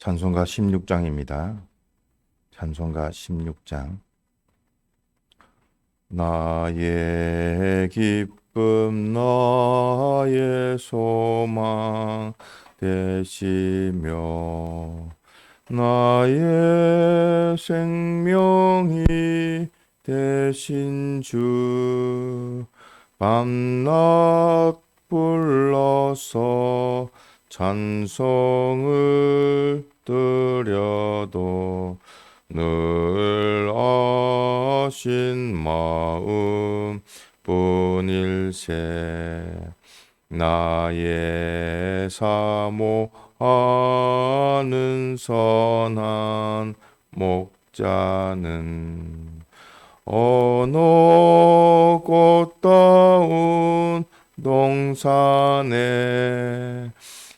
찬송가 16장입니다. 찬송가 16장. 나의 기쁨 나의 소망 되시며 나의 생명이 되신 주 밤낮 불러서 찬송을 드려도 늘 아신 마음 뿐일세. 나의 사모하는 선한 목자는 어느 꽃다운 동산에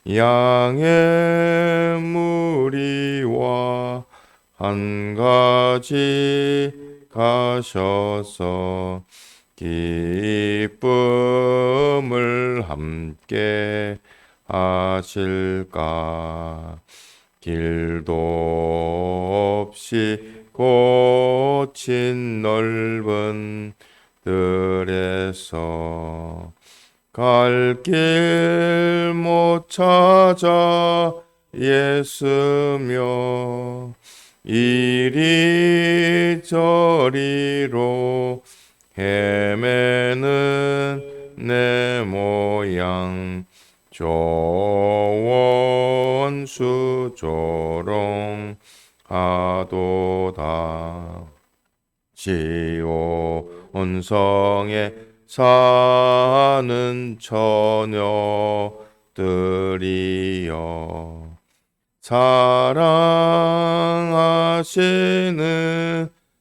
양의 무리와 한 가지 가셔서 기쁨을 함께 하실까. 길도 없이 꽂힌 넓은 들에서 갈 길 못 찾아 애쓰며 이리저리로 헤매는 내 모양 조원수 조롱하도다. 시온 성에 사는 처녀들이여 사랑하시는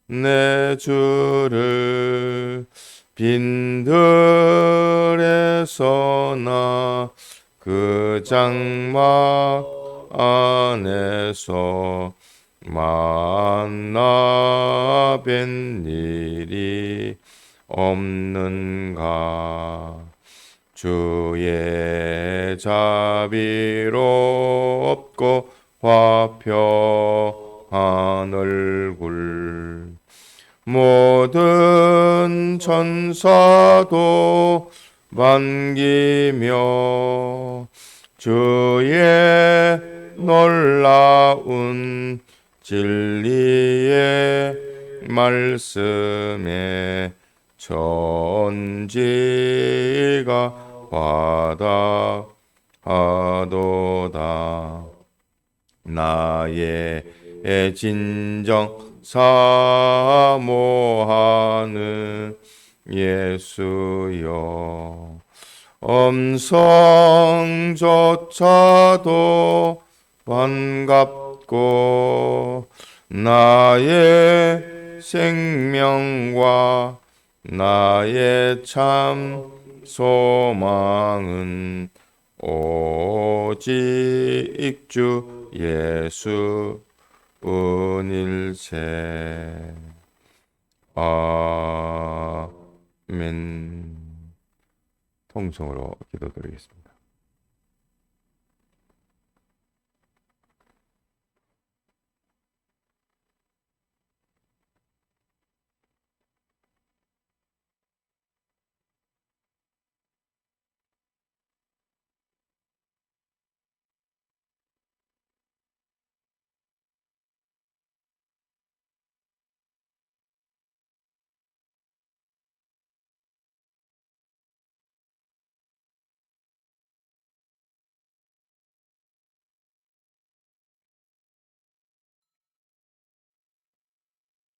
내 주를 빈들에서 나 그 장막 안에서 만나 뵌 일이 없는가. 주의 자비롭고 화평한 얼굴 모든 천사도 반기며 주의 놀라운 진리의 말씀에 천지가 화답하도다. 나의 진정 사모하는 예수여 음성조차도 반갑고 나의 생명과 나의 참 소망은 오직 주 예수 뿐일세. 아멘. 통성으로 기도드리겠습니다.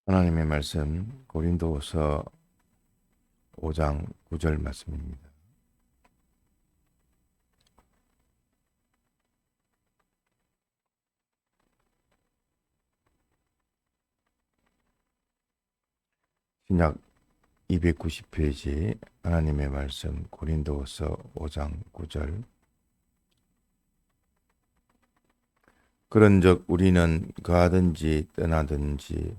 하나님의 말씀 고린도후서 5장 9절 말씀입니다. 신약 290페이지 하나님의 말씀 고린도후서 5장 9절. 그런즉 우리는 가든지 떠나든지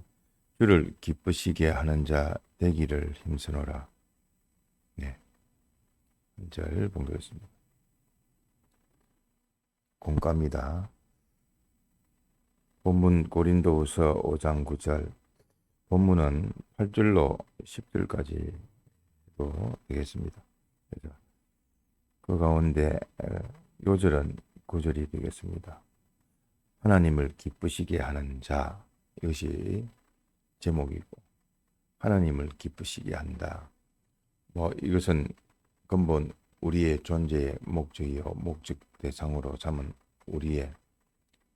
주를 기쁘시게 하는 자 되기를 힘쓰노라. 네, 1절 봉독했습니다. 공과입니다. 본문 고린도후서 5장 9절, 본문은 8절로 10절까지도 되겠습니다. 그래서 그 가운데 요절은 9절이 되겠습니다. 하나님을 기쁘시게 하는 자, 이것이 제목이고, 하나님을 기쁘시게 한다. 이것은 근본 우리의 존재의 목적이요, 목적 대상으로 삼은 우리의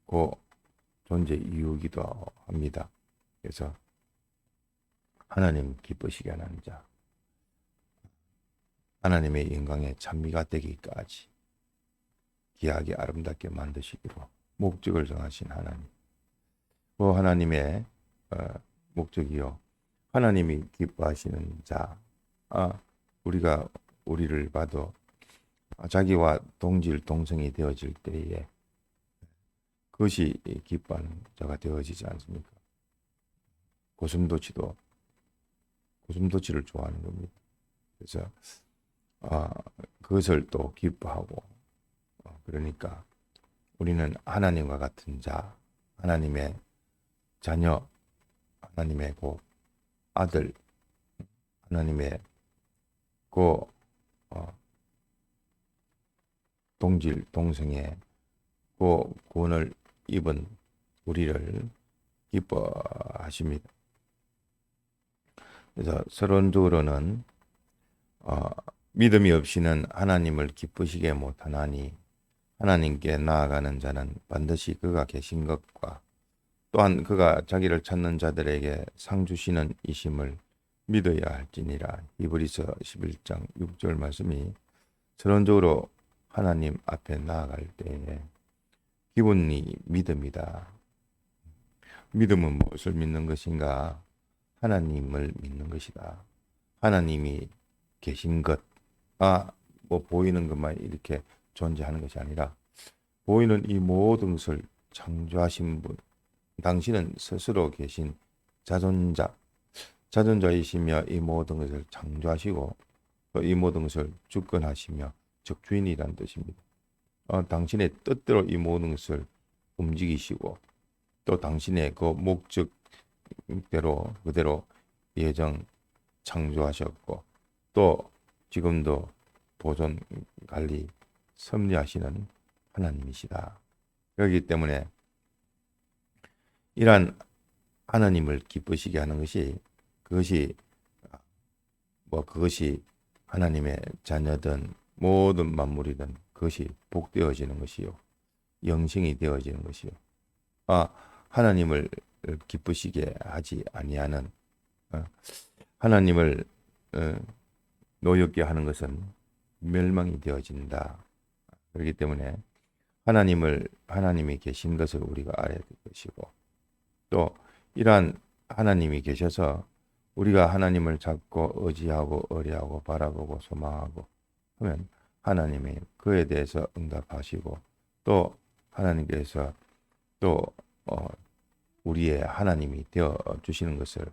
그 존재 이유이기도 합니다. 그래서 하나님 기쁘시게 하는 자, 하나님의 영광에 찬미가 되기까지 귀하게 아름답게 만드시기로 목적을 정하신 하나님, 그 하나님의 목적이요, 하나님이 기뻐하시는 자, 우리가 우리를 봐도 자기와 동질 동성이 되어질 때에 그것이 기뻐하는 자가 되어지지 않습니까? 고슴도치를 좋아하는 겁니다. 그래서 그것을 또 기뻐하고, 그러니까 우리는 하나님과 같은 자, 하나님의 자녀, 하나님의 그 아들, 하나님의 그 동질 동성의 그 구원을 입은 우리를 기뻐하십니다. 그래서 서론적으로는 믿음이 없이는 하나님을 기쁘시게 못하나니 하나님께 나아가는 자는 반드시 그가 계신 것과 또한 그가 자기를 찾는 자들에게 상 주시는 이심을 믿어야 할지니라. 히브리서 11장 6절 말씀이 서론적으로 하나님 앞에 나아갈 때에 기본이 믿음이다. 믿음은 무엇을 믿는 것인가? 하나님을 믿는 것이다. 하나님이 계신 것, 보이는 것만 이렇게 존재하는 것이 아니라 보이는 이 모든 것을 창조하신 분, 당신은 스스로 계신 자존자이시며 이 모든 것을 창조하시고 또 이 모든 것을 주권하시며 즉 주인이라는 뜻입니다. 당신의 뜻대로 이 모든 것을 움직이시고 또 당신의 그 목적대로 그대로 예정 창조하셨고 또 지금도 보존 관리 섭리하시는 하나님이시다. 그렇기 때문에 이러한 하나님을 기쁘시게 하는 그것이 하나님의 자녀든 모든 만물이든 그것이 복되어지는 것이요, 영생이 되어지는 것이요. 하나님을 기쁘시게 하지 아니하는, 하나님을 노엽게 하는 것은 멸망이 되어진다. 그렇기 때문에 하나님이 계신 것을 우리가 알아야 될 것이고, 또 이러한 하나님이 계셔서 우리가 하나님을 잡고 의지하고 의뢰하고 바라보고 소망하고 하면 하나님이 그에 대해서 응답하시고 또 하나님께서 또 우리의 하나님이 되어 주시는 것을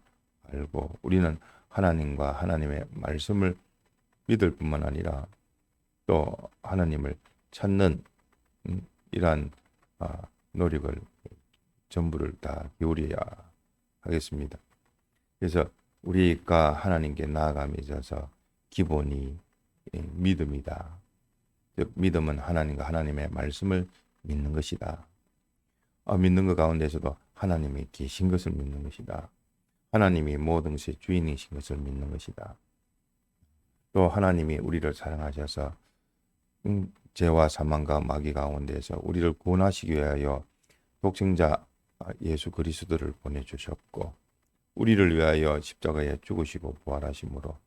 알고 우리는 하나님과 하나님의 말씀을 믿을 뿐만 아니라 또 하나님을 찾는 이러한 노력을 전부를 다 기울여야 하겠습니다. 그래서 우리가 하나님께 나아감에 있어서 기본이 믿음이다. 즉 믿음은 하나님과 하나님의 말씀을 믿는 것이다. 믿는 것 가운데서도 하나님이 계신 것을 믿는 것이다. 하나님이 모든 것의 주인이신 것을 믿는 것이다. 또 하나님이 우리를 사랑하셔서 죄와 사망과 마귀 가운데서 우리를 구원하시기 위하여 독생자 예수 그리스도를 보내주셨고 우리를 위하여 십자가에 죽으시고 부활하심으로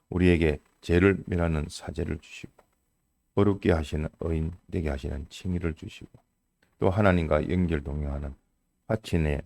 우리에게 죄를 멸하는 사죄를 주시고 어렵게 하시는 의인 되게 하시는 칭의를 주시고 또 하나님과 연결 동행하는 화친의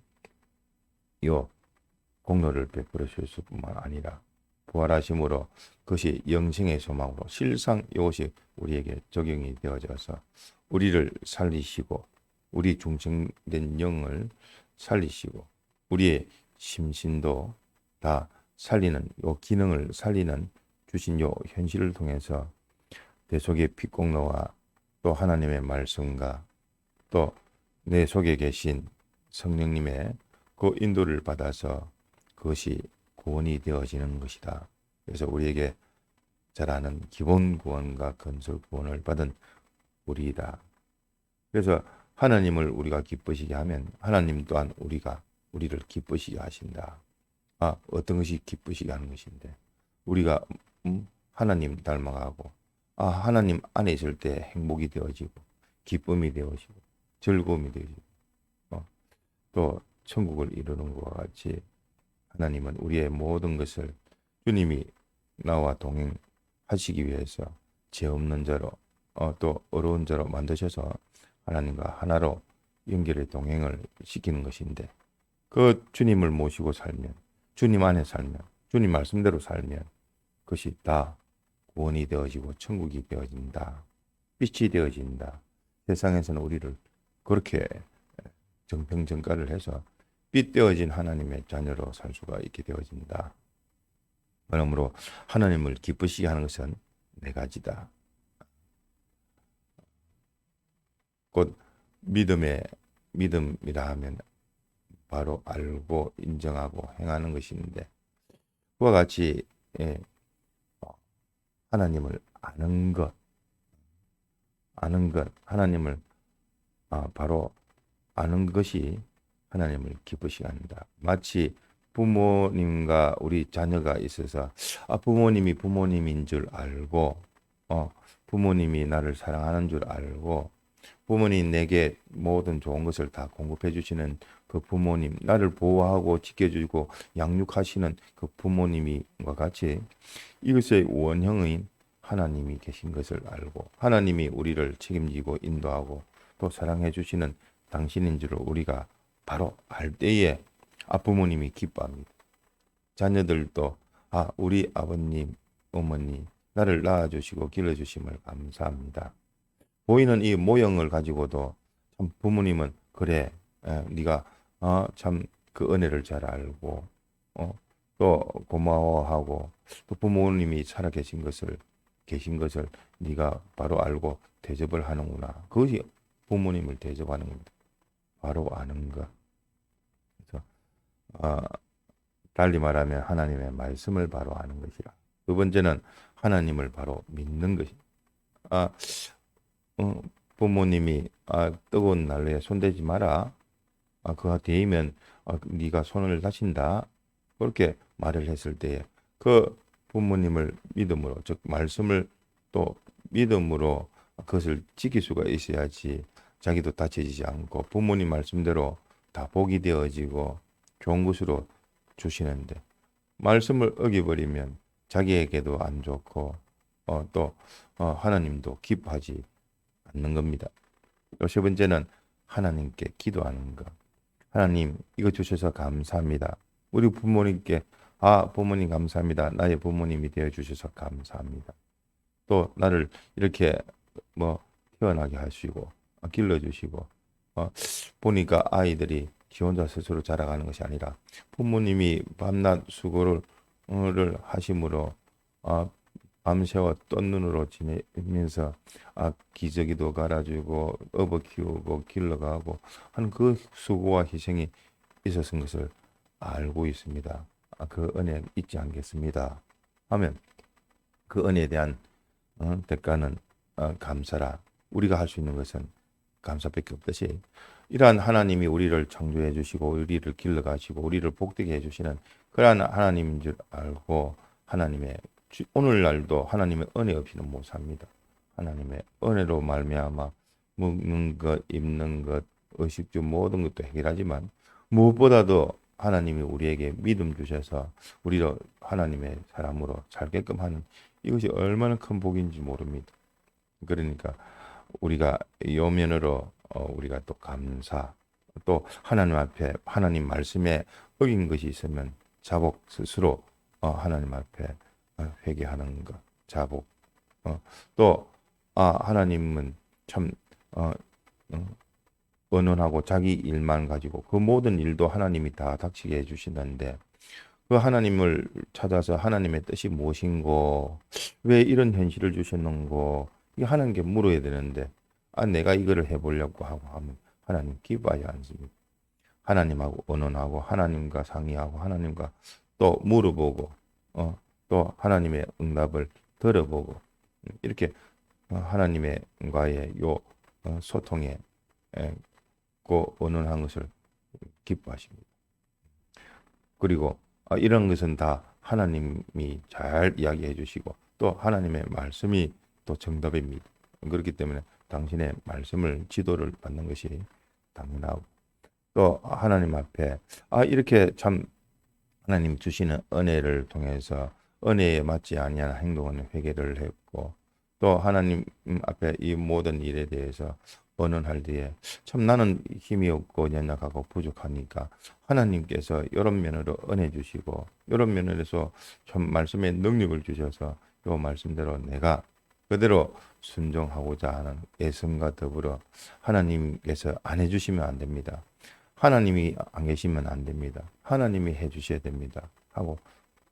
공로를 베풀어 주실 뿐만 아니라 부활하심으로 그것이 영생의 소망으로 실상 이것이 우리에게 적용이 되어져서 우리를 살리시고 우리 중생된 영을 살리시고 우리의 심신도 다 살리는 기능을 살리는 주신 현실을 통해서 대속의 피공로와 또 하나님의 말씀과 또 내 속에 계신 성령님의 그 인도를 받아서 그것이 구원이 되어지는 것이다. 그래서 우리에게 잘 아는 기본 구원과 건설 구원을 받은 우리이다. 그래서 하나님을 우리가 기쁘시게 하면 하나님 또한 우리를 기쁘시게 하신다. 어떤 것이 기쁘시게 하는 것인데 우리가 하나님 닮아가고 하나님 안에 있을 때 행복이 되어지고 기쁨이 되어지고 즐거움이 되어지고 또 천국을 이루는 것과 같이 하나님은 우리의 모든 것을 주님이 나와 동행하시기 위해서 죄 없는 자로 또 어려운 자로 만드셔서 하나님과 하나로 연결의 동행을 시키는 것인데 그 주님을 모시고 살면 주님 안에 살면 주님 말씀대로 살면 그것이 다 구원이 되어지고 천국이 되어진다. 빛이 되어진다. 세상에서는 우리를 그렇게 정평정가를 해서 빛 되어진 하나님의 자녀로 살 수가 있게 되어진다. 그러므로 하나님을 기쁘시게 하는 것은 네 가지다. 곧 믿음이라 하면 바로 알고 인정하고 행하는 것인데 그와 같이 하나님을 아는 것, 하나님을 바로 아는 것이 하나님을 기쁘시게 한다. 마치 부모님과 우리 자녀가 있어서 부모님이 부모님인 줄 알고 부모님이 나를 사랑하는 줄 알고 부모님 내게 모든 좋은 것을 다 공급해 주시는 그 부모님, 나를 보호하고 지켜주고 양육하시는 그 부모님과 같이 이것의 원형인 하나님이 계신 것을 알고 하나님이 우리를 책임지고 인도하고 또 사랑해 주시는 당신인 줄 우리가 바로 알 때에 부모님이 기뻐합니다. 자녀들도 우리 아버님, 어머니 나를 낳아주시고 길러주심을 감사합니다. 보이는 이 모형을 가지고도 참 부모님은 그래 네가 참 그 은혜를 잘 알고 또 고마워하고 또 부모님이 살아 계신 것을 네가 바로 알고 대접을 하는구나. 그것이 부모님을 대접하는 겁니다. 바로 아는 것. 그래서 달리 말하면 하나님의 말씀을 바로 아는 것이라. 두 번째는 하나님을 바로 믿는 것입니다. 부모님이 뜨거운 난로에 손대지 마라. 그가 데이면 네가 손을 다친다. 그렇게 말을 했을 때에 그 부모님을 믿음으로 즉 말씀을 또 믿음으로 그것을 지킬 수가 있어야지 자기도 다쳐지지 않고 부모님 말씀대로 다 복이 되어지고 좋은 것으로 주시는데 말씀을 어겨버리면 자기에게도 안 좋고 또 하나님도 기뻐하지 않는 겁니다. 또 세 번째는 하나님께 기도하는 것. 하나님 이거 주셔서 감사합니다. 우리 부모님께 부모님 감사합니다. 나의 부모님이 되어 주셔서 감사합니다. 또 나를 이렇게 태어나게 하시고 길러주시고 보니까 아이들이 지 혼자 스스로 자라가는 것이 아니라 부모님이 밤낮 수고를 하심으로 밤새워 뜬 눈으로 지내면서 기저귀도 갈아주고 업어 키우고 길러가고 하는 그 수고와 희생이 있었던 것을 알고 있습니다. 그 은혜 잊지 않겠습니다. 하면 그 은혜에 대한 대가는 감사라. 우리가 할 수 있는 것은 감사밖에 없듯이 이러한 하나님이 우리를 창조해 주시고 우리를 길러가시고 우리를 복되게 해주시는 그러한 하나님인 줄 알고 하나님의 오늘날도 하나님의 은혜 없이는 못 삽니다. 하나님의 은혜로 말미암아 먹는 것, 입는 것, 의식주 모든 것도 해결하지만 무엇보다도 하나님이 우리에게 믿음 주셔서 우리로 하나님의 사람으로 살게끔 하는 이것이 얼마나 큰 복인지 모릅니다. 그러니까 우리가 요 면으로 우리가 또 감사 또 하나님 앞에 하나님 말씀에 어긴 것이 있으면 자복 스스로 하나님 앞에 회개하는 것 자복 또 하나님은 참 언언하고 자기 일만 가지고 그 모든 일도 하나님이 다 닥치게 해주시는데 그 하나님을 찾아서 하나님의 뜻이 무엇인고 왜 이런 현실을 주셨는고 이 하나님께 물어야 되는데 내가 이거를 해보려고 하고 하면 하나님 기뻐하지 않습니다. 하나님하고 의논하고 하나님과 상의하고 하나님과 또 물어보고 또 하나님의 응답을 들어보고 이렇게 하나님과의 요 소통에 그 의논한 것을 기뻐하십니다. 그리고 이런 것은 다 하나님이 잘 이야기해 주시고 또 하나님의 말씀이 또 정답입니다. 그렇기 때문에 당신의 말씀을 지도를 받는 것이 당연하고 또 하나님 앞에 이렇게 참 하나님 주시는 은혜를 통해서 은혜에 맞지 아니한 행동은 회개를 했고 또 하나님 앞에 이 모든 일에 대해서 언언할 때에 참 나는 힘이 없고 연약하고 부족하니까 하나님께서 이런 면으로 은혜 주시고 이런 면에서 참 말씀의 능력을 주셔서 이 말씀대로 내가 그대로 순종하고자 하는 애씀과 더불어 하나님께서 안 해주시면 안 됩니다. 하나님이 안 계시면 안 됩니다. 하나님이 해주셔야 됩니다. 하고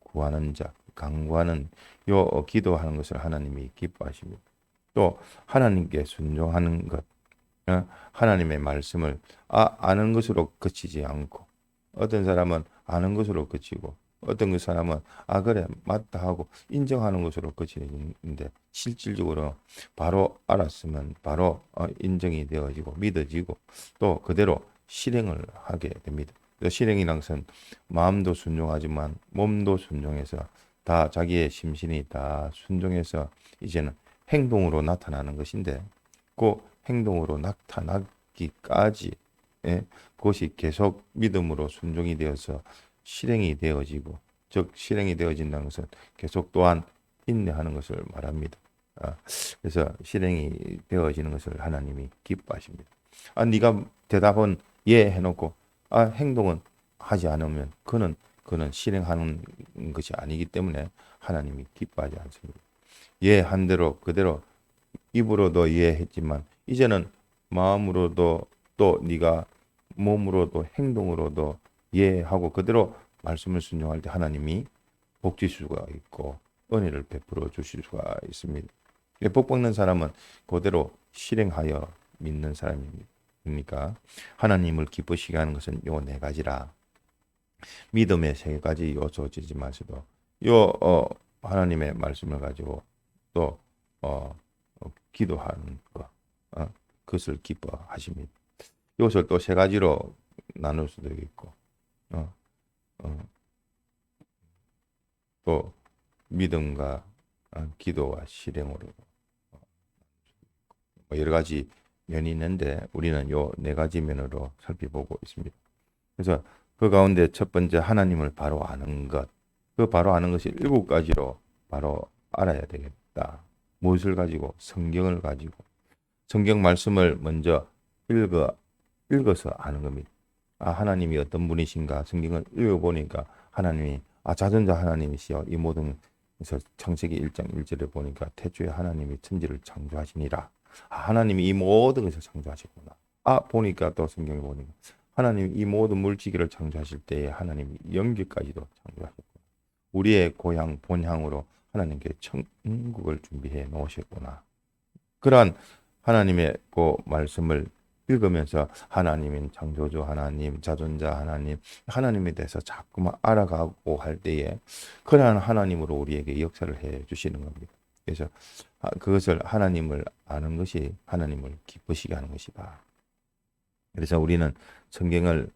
구하는 자, 간구하는 요 기도하는 것을 하나님이 기뻐하십니다. 또 하나님께 순종하는 것, 하나님의 말씀을 아는 것으로 그치지 않고 어떤 사람은 아는 것으로 그치고 어떤 사람은 그래 맞다 하고 인정하는 것으로 그치는데 실질적으로 바로 알았으면 바로 인정이 되어지고 믿어지고 또 그대로 실행을 하게 됩니다. 실행이란 것은 마음도 순종하지만 몸도 순종해서 다 자기의 심신이 다 순종해서 이제는 행동으로 나타나는 것인데 그 행동으로 나타나기까지 그것이 계속 믿음으로 순종이 되어서 실행이 되어지고 즉 실행이 되어진다는 것은 계속 또한 인내하는 것을 말합니다. 그래서 실행이 되어지는 것을 하나님이 기뻐하십니다. 네가 대답은 예 해놓고 행동은 하지 않으면 그는 실행하는 것이 아니기 때문에 하나님이 기뻐하지 않습니다. 예 한 대로 그대로 입으로도 예했지만 이제는 마음으로도 또 네가 몸으로도 행동으로도 예하고 그대로 말씀을 순종할 때 하나님이 복 주실 수가 있고 은혜를 베풀어 주실 수가 있습니다. 복 받는 사람은 그대로 실행하여 믿는 사람입니다. 그러니까 하나님을 기쁘시게 하는 것은 요 네 가지라. 믿음의 세 가지 요소지만서도 요 하나님의 말씀을 가지고 또 기도하는 것 그것을 기뻐하십니다. 이것을 또 세 가지로 나눌 수도 있고 또 믿음과 기도와 실행으로 여러 가지 면이 있는데 우리는 요 네 가지 면으로 살펴보고 있습니다. 그래서 그 가운데 첫 번째 하나님을 바로 아는 것, 그 바로 아는 것이 7가지로 바로 알아야 되겠다. 무엇을 가지고? 성경을 가지고 성경 말씀을 먼저 읽어서 아는 겁니다. 하나님이 어떤 분이신가 성경을 읽어보니까 하나님이 자전자 하나님이시여 이 모든 그래서 창세기 1장 1절에 보니까 태초에 하나님이 천지를 창조하시니라. 하나님이 이 모든 것을 창조하셨구나. 보니까 또 성경에 보니까 하나님이 이 모든 물질을 창조하실 때에 하나님이 연기까지도 창조하셨구나. 우리의 고향 본향으로 하나님께 천국을 준비해 놓으셨구나. 그러한 하나님의 그 말씀을 읽으면서 하나님인 창조주 하나님, 자존자 하나님, 하나님에 대해서 자꾸만 알아가고 할 때에 그러한 하나님으로 우리에게 역사를 해 주시는 겁니다. 그래서 그것을 하나님을 아는 것이 하나님을 기쁘시게 하는 것이다. 그래서 우리는 성경을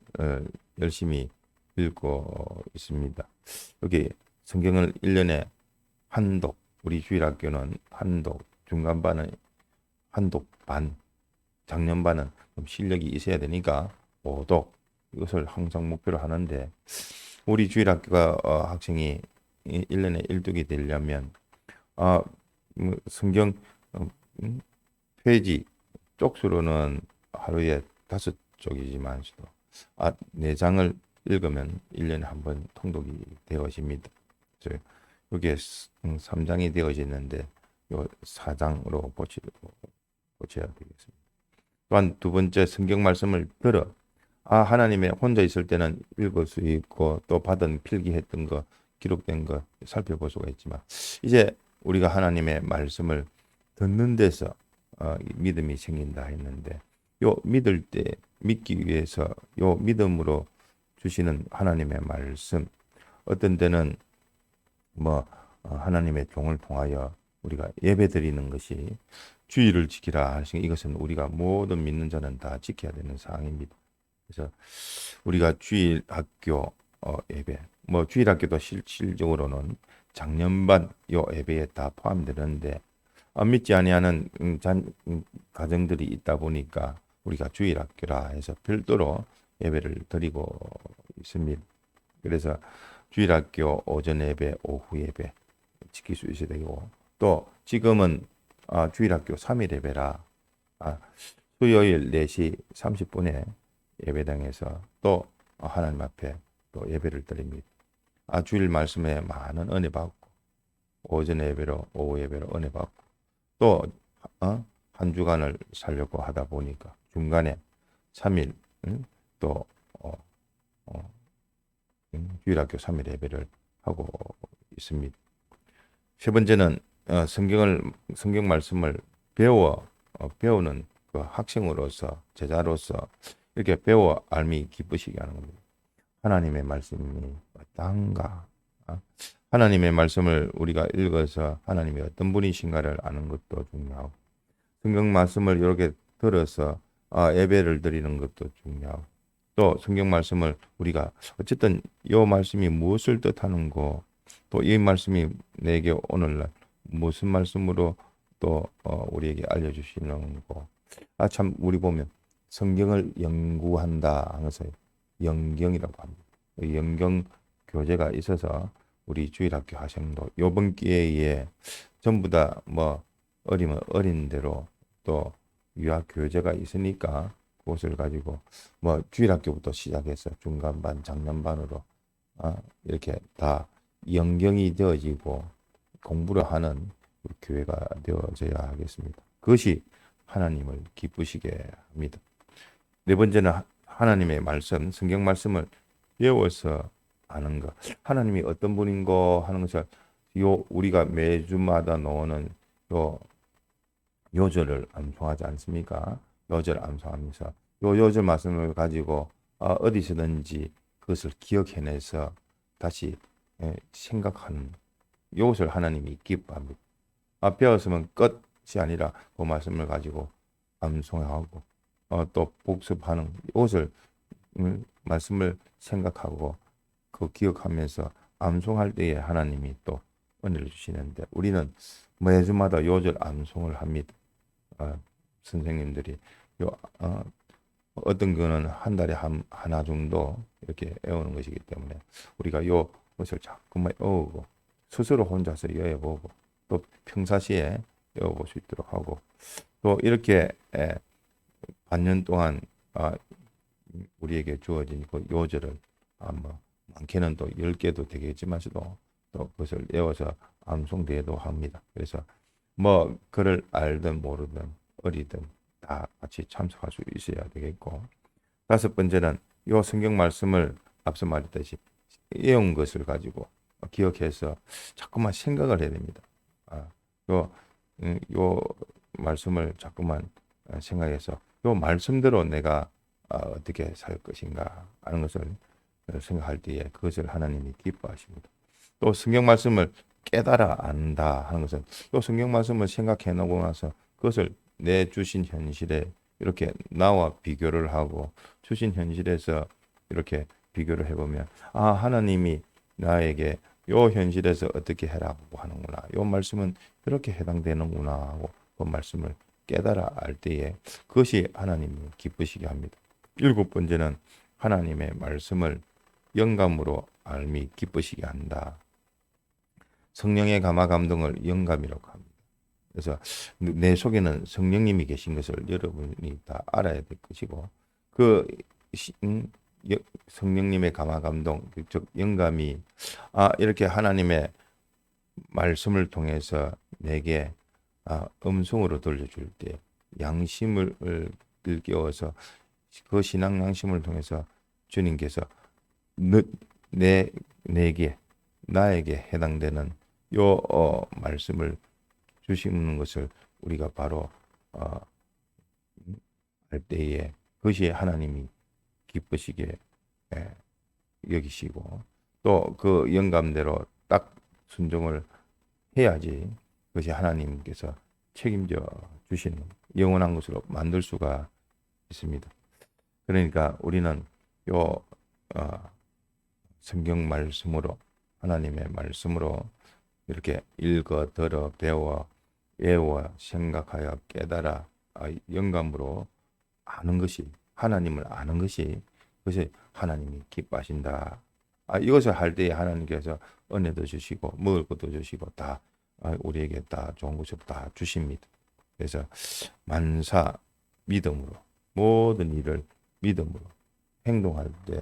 열심히 읽고 있습니다. 여기 성경을 1년에 한독, 우리 주일학교는 한독, 중간반은 한독 반, 작년반은 좀 실력이 있어야 되니까 5독 이것을 항상 목표로 하는데 우리 주일학교가 학생이 1년에 1독이 되려면 성경 페이지 쪽수로는 하루에 5쪽이지만서도 4장을 읽으면 1년에 한 번 통독이 되어집니다. 여기에 3장이 되어지는데 요 4장으로 고쳐야 되겠습니다. 또한 두 번째 성경 말씀을 들어 하나님의 혼자 있을 때는 읽을 수 있고 또 받은 필기했던 거 기록된 거 살펴볼 수가 있지만 이제 우리가 하나님의 말씀을 듣는 데서 믿음이 생긴다 했는데 요 믿을 때 믿기 위해서 요 믿음으로 주시는 하나님의 말씀, 어떤 때는 뭐 하나님의 종을 통하여 우리가 예배드리는 것이 주의를 지키라 하신, 이것은 우리가 모든 믿는 자는 다 지켜야 되는 사항입니다. 그래서 우리가 주일학교 예배, 뭐 주일학교도 실질적으로는 작년반 요 예배에 다 포함되는데 믿지 아니하는 가정들이 있다 보니까 우리가 주일학교라 해서 별도로 예배를 드리고 있습니다. 그래서 주일학교 오전 예배, 오후 예배 지킬 수 있어야 되고, 또 지금은 주일학교 3일 예배라 수요일 4시 30분에 예배당에서 또 하나님 앞에 또 예배를 드립니다. 주일 말씀에 많은 은혜 받고, 오전 예배로 오후 예배로 은혜 받고, 또 한 주간을 살려고 하다 보니까 중간에 3일 또 주일학교 3일 예배를 하고 있습니다. 세 번째는 성경 말씀을 배우는 그 학생으로서, 제자로서 이렇게 배워 알미 기쁘시게 하는 겁니다. 하나님의 말씀이 어떤가? 하나님의 말씀을 우리가 읽어서 하나님이 어떤 분이신가를 아는 것도 중요하고, 성경 말씀을 이렇게 들어서 예배를 드리는 것도 중요하고, 또 성경 말씀을 우리가 어쨌든 이 말씀이 무엇을 뜻하는고, 또 이 말씀이 내게 오늘날 무슨 말씀으로 또 우리에게 알려주시는 거. 참 우리 보면 성경을 연구한다 하면서 연경이라고 합니다. 연경 교재가 있어서 우리 주일학교 학생도 이번 기회에 전부 다 뭐 어리면 어린 대로 또 유학 교재가 있으니까 그것을 가지고 뭐 주일학교부터 시작해서 중간반, 장년반으로 이렇게 다 연경이 되어지고 공부를 하는 교회가 되어져야 하겠습니다. 그것이 하나님을 기쁘시게 합니다. 네 번째는 하나님의 말씀, 성경 말씀을 배워서 아는 것. 하나님이 어떤 분인고 하는 것을 우리가 매주마다 나오는 요절을 암송하지 않습니까? 요절 암송하면서 요절 말씀을 가지고 어디서든지 그것을 기억해내서 다시 생각하는 이것을 하나님이 기뻐합니다. 배웠으면 끝이 아니라 그 말씀을 가지고 암송하고 또 복습하는 이것을 말씀을 생각하고 그 기억하면서 암송할 때에 하나님이 또 은혜를 주시는데, 우리는 매주마다 요절 암송을 합니다. 선생님들이 어떤 거는 한 달에 하나 정도 이렇게 외우는 것이기 때문에 우리가 것을 자꾸만 외우고 스스로 혼자서 외워보고 또 평사시에 외워볼 수 있도록 하고, 또 이렇게 반년 동안 우리에게 주어진 그 요절을 뭐 많게는 또 10개도 되겠지만서도 또 그것을 외워서 암송대회도 합니다. 그래서 뭐 그를 알든 모르든 어리든 다 같이 참석할 수 있어야 되겠고, 다섯 번째는 요 성경 말씀을 앞서 말했듯이 외운 것을 가지고 기억해서 자꾸만 생각을 해야 됩니다. 요 말씀을 자꾸만 생각해서 요 말씀대로 내가 어떻게 살 것인가 하는 것을 생각할 때에 그것을 하나님이 기뻐하십니다. 또 성경 말씀을 깨달아 안다 하는 것은 또 성경 말씀을 생각해 놓고 나서 그것을 내 주신 현실에 이렇게 나와 비교를 하고 주신 현실에서 이렇게 비교를 해보면 하나님이 나에게 요 현실에서 어떻게 해라고 하는구나, 요 말씀은 이렇게 해당되는구나 하고 그 말씀을 깨달아 알 때에 그것이 하나님을 기쁘시게 합니다. 일곱 번째는 하나님의 말씀을 영감으로 알미 기쁘시게 한다. 성령의 감화 감동을 영감이라고 합니다. 그래서 내 속에는 성령님이 계신 것을 여러분이 다 알아야 될 것이고, 그 성령님의 감화 감동, 즉 영감이 이렇게 하나님의 말씀을 통해서 내게 음성으로 들려줄 때 양심을 일깨워서 그 신앙 양심을 통해서 주님께서 나에게 해당되는 요 말씀을 주시는 것을 우리가 바로 할 때에 그것이 하나님이 기쁘시게 예, 여기시고 또 그 영감대로 딱 순종을 해야지 그것이 하나님께서 책임져 주시는 영원한 것으로 만들 수가 있습니다. 그러니까 우리는 요 성경 말씀으로 하나님의 말씀으로 이렇게 읽어 들어 배워 외워 생각하여 깨달아 영감으로 아는 것이 하나님을 아는 것이 그것이 하나님이 기뻐하신다. 이것을 할 때에 하나님께서 은혜도 주시고 먹을 것도 주시고 다 우리에게 다 좋은 것을 다 주십니다. 그래서 만사 믿음으로 모든 일을 믿음으로 행동할 때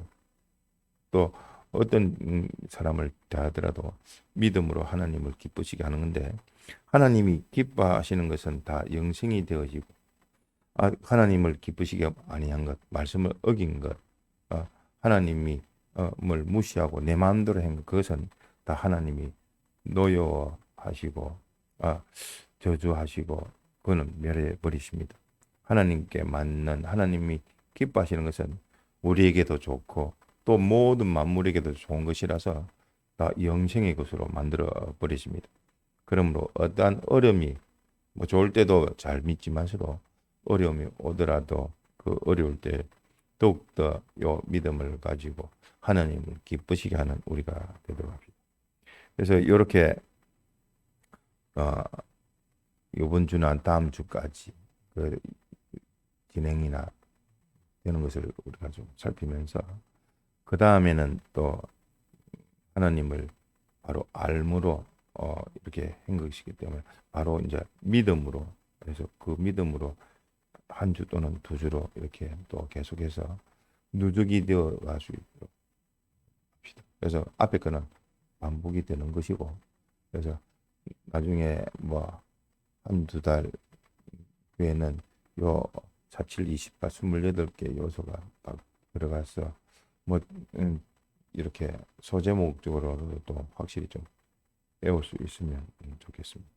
또 어떤 사람을 대하더라도 믿음으로 하나님을 기쁘시게 하는 건데 하나님이 기뻐하시는 것은 다 영생이 되어지고 하나님을 기쁘시게 아니한 것, 말씀을 어긴 것, 하나님이 뭘 무시하고 내 마음대로 한 것, 그것은 다 하나님이 노여하시고 저주하시고 그거는 멸해 버리십니다. 하나님께 맞는 하나님이 기뻐하시는 것은 우리에게도 좋고 또 모든 만물에게도 좋은 것이라서 다 영생의 것으로 만들어 버리십니다. 그러므로 어떠한 어려움이 뭐 좋을 때도 잘 믿지만서도 어려움이 오더라도 그 어려울 때 더욱더 요 믿음을 가지고 하나님을 기쁘시게 하는 우리가 되도록 합시다. 그래서 이렇게 이번 주나 다음 주까지 그 진행이나 되는 것을 우리가 좀 살피면서 그 다음에는 또 하나님을 바로 알므로 이렇게 한 것이기 때문에 바로 이제 믿음으로 그래서 그 믿음으로 한 주 또는 두 주로 이렇게 또 계속해서 누적이 되어 갈 수 있도록 합시다. 그래서 앞에 거는 반복이 되는 것이고 그래서 나중에 뭐 한두 달 후에는 요 47, 28, 28개 요소가 딱 들어가서 뭐 이렇게 소제목적으로도 또 확실히 좀 배울 수 있으면 좋겠습니다.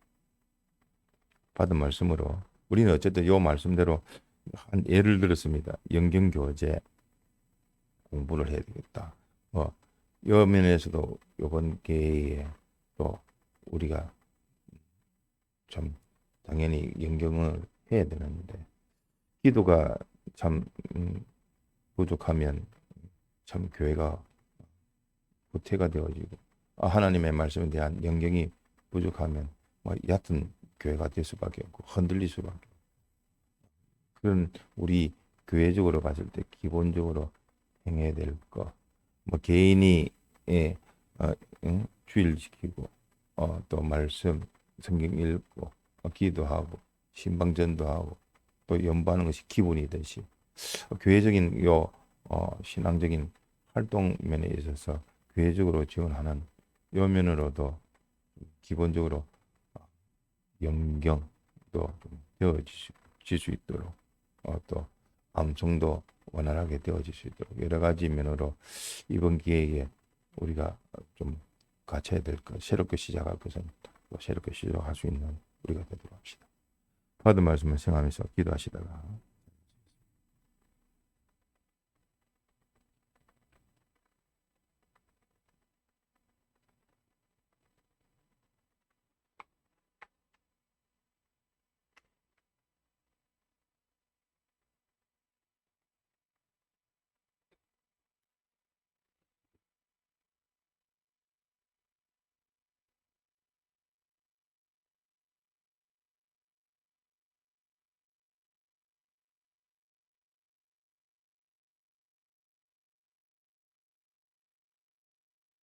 받은 말씀으로 우리는 어쨌든 요 말씀대로 한 예를 들었습니다. 영경교재 공부를 해야 되겠다. 요 면에서도 요번 기회에 또 우리가 참 당연히 영경을 해야 되는데 기도가 참 부족하면 참 교회가 후퇴가 되어지고 하나님의 말씀에 대한 영경이 부족하면 뭐 얕은 교회가 될 수밖에 없고 흔들릴 수밖에 없고 그런 우리 교회적으로 봤을 때 기본적으로 행해야 될 거 뭐 개인이 주일 지키고 또 말씀 성경 읽고 기도하고 신방전도 하고 또 연보하는 것이 기본이듯이 교회적인 신앙적인 활동 면에 있어서 교회적으로 지원하는 요 면으로도 기본적으로 영경도 되어질 수 있도록 또 암송도 원활하게 되어질 수 있도록 여러 가지 면으로 이번 기회에 우리가 좀 갖춰야 될 것, 새롭게 시작할 것은 또 새롭게 시작할 수 있는 우리가 되도록 합시다. 받은 말씀을 생각하면서 기도하시다가